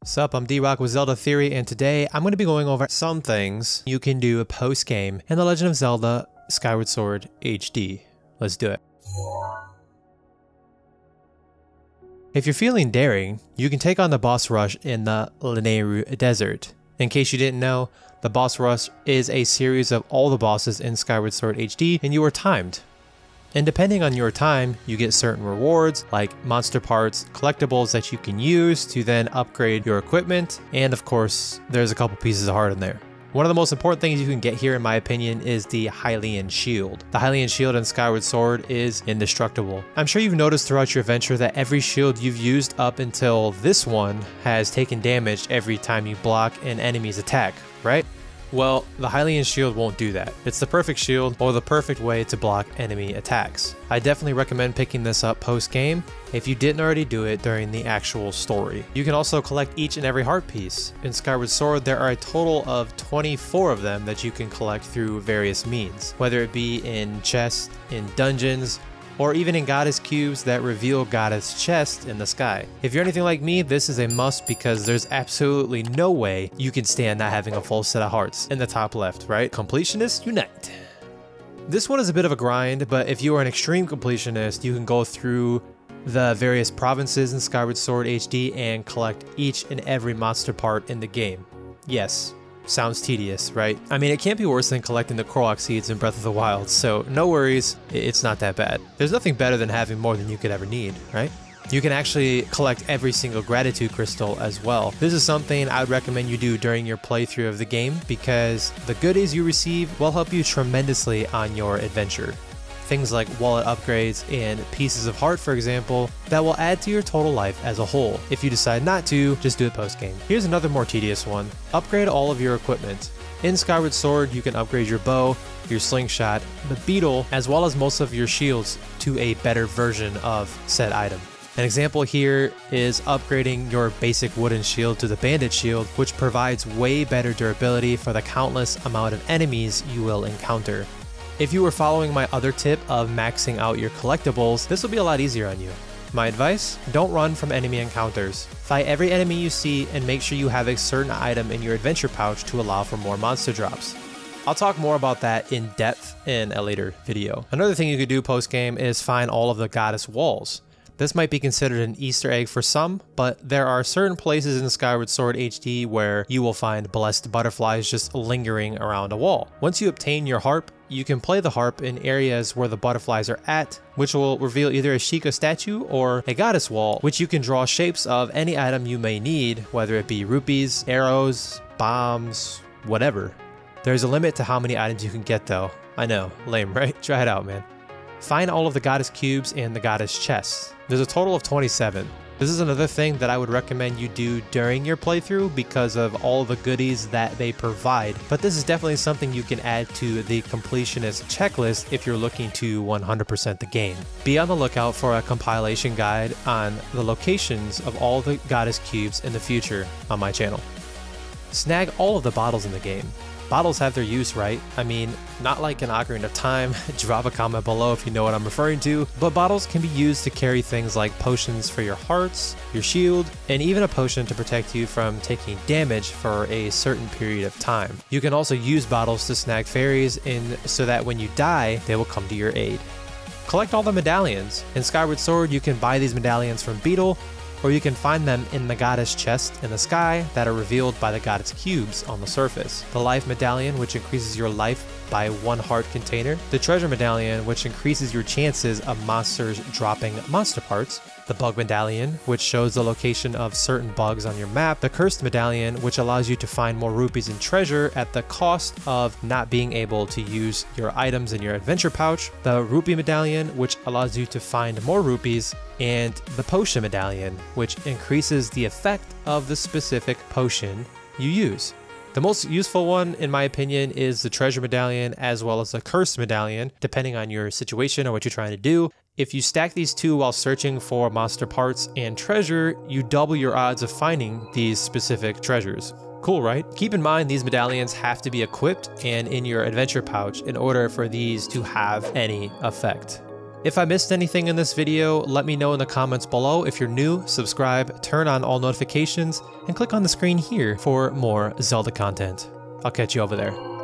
Sup, I'm D-Rock with Zelda Theory, and today I'm going to be going over some things you can do post-game in The Legend of Zelda Skyward Sword HD. Let's do it. If you're feeling daring, you can take on the boss rush in the Lanayru Desert. In case you didn't know, the boss rush is a series of all the bosses in Skyward Sword HD, and you are timed. And depending on your time, you get certain rewards like monster parts, collectibles that you can use to then upgrade your equipment, and of course, there's a couple pieces of heart in there. One of the most important things you can get here, in my opinion, is the HYLIAN shield. The HYLIAN shield in Skyward Sword is indestructible. I'm sure you've noticed throughout your adventure that every shield you've used up until this one has taken damage every time you block an enemy's attack, right? Well, the HYLIAN shield won't do that. It's the perfect shield, or the perfect way to block enemy attacks. I definitely recommend picking this up post-game if you didn't already do it during the actual story. You can also collect each and every heart piece. In Skyward Sword, there are a total of 24 of them that you can collect through various means, whether it be in chests, in dungeons, or even in goddess cubes that reveal goddess chests in the sky. If you're anything like me, this is a must because there's absolutely no way you can stand not having a full set of hearts in the top left, right? Completionists unite. This one is a bit of a grind, but if you are an extreme completionist, you can go through the various provinces in Skyward Sword HD and collect each and every monster part in the game. Yes. Sounds tedious, right? I mean, it can't be worse than collecting the Korok seeds in Breath of the Wild, so no worries, it's not that bad. There's nothing better than having more than you could ever need, right? You can actually collect every single gratitude crystal as well. This is something I would recommend you do during your playthrough of the game because the goodies you receive will help you tremendously on your adventure. Things like wallet upgrades and pieces of heart, for example, that will add to your total life as a whole. If you decide not to, just do it post-game. Here's another more tedious one. Upgrade all of your equipment. In Skyward Sword, you can upgrade your bow, your slingshot, the beetle, as well as most of your shields to a better version of said item. An example here is upgrading your basic wooden shield to the bandit shield, which provides way better durability for the countless amount of enemies you will encounter. If you were following my other tip of maxing out your collectibles, this will be a lot easier on you. My advice? Don't run from enemy encounters. Fight every enemy you see and make sure you have a certain item in your adventure pouch to allow for more monster drops. I'll talk more about that in depth in a later video. Another thing you could do post-game is find all of the goddess walls. This might be considered an Easter egg for some, but there are certain places in Skyward Sword HD where you will find blessed butterflies just lingering around a wall. Once you obtain your harp, you can play the harp in areas where the butterflies are at, which will reveal either a Sheikah statue or a goddess wall, which you can draw shapes of any item you may need, whether it be rupees, arrows, bombs, whatever. There's a limit to how many items you can get though. I know, lame, right? Try it out, man. Find all of the goddess cubes and the goddess chests. There's a total of 27. This is another thing that I would recommend you do during your playthrough because of all the goodies that they provide, but this is definitely something you can add to the completionist checklist if you're looking to 100% the game. Be on the lookout for a compilation guide on the locations of all the goddess cubes in the future on my channel. Snag all of the bottles in the game. Bottles have their use, right? I mean, not like an Ocarina of Time, drop a comment below if you know what I'm referring to, but bottles can be used to carry things like potions for your hearts, your shield, and even a potion to protect you from taking damage for a certain period of time. You can also use bottles to snag fairies so that when you die, they will come to your aid. Collect all the medallions. In Skyward Sword, you can buy these medallions from Beetle, or you can find them in the goddess chest in the sky that are revealed by the goddess cubes on the surface. The life medallion, which increases your life by 1 heart container. The treasure medallion, which increases your chances of monsters dropping monster parts. The bug medallion, which shows the location of certain bugs on your map. The cursed medallion, which allows you to find more rupees and treasure at the cost of not being able to use your items in your adventure pouch. The rupee medallion, which allows you to find more rupees. And the potion medallion, which increases the effect of the specific potion you use. The most useful one, in my opinion, is the treasure medallion as well as the cursed medallion, depending on your situation or what you're trying to do. If you stack these two while searching for monster parts and treasure, you double your odds of finding these specific treasures. Cool, right? Keep in mind these medallions have to be equipped and in your adventure pouch in order for these to have any effect. If I missed anything in this video, let me know in the comments below. If you're new, subscribe, turn on all notifications, and click on the screen here for more Zelda content. I'll catch you over there.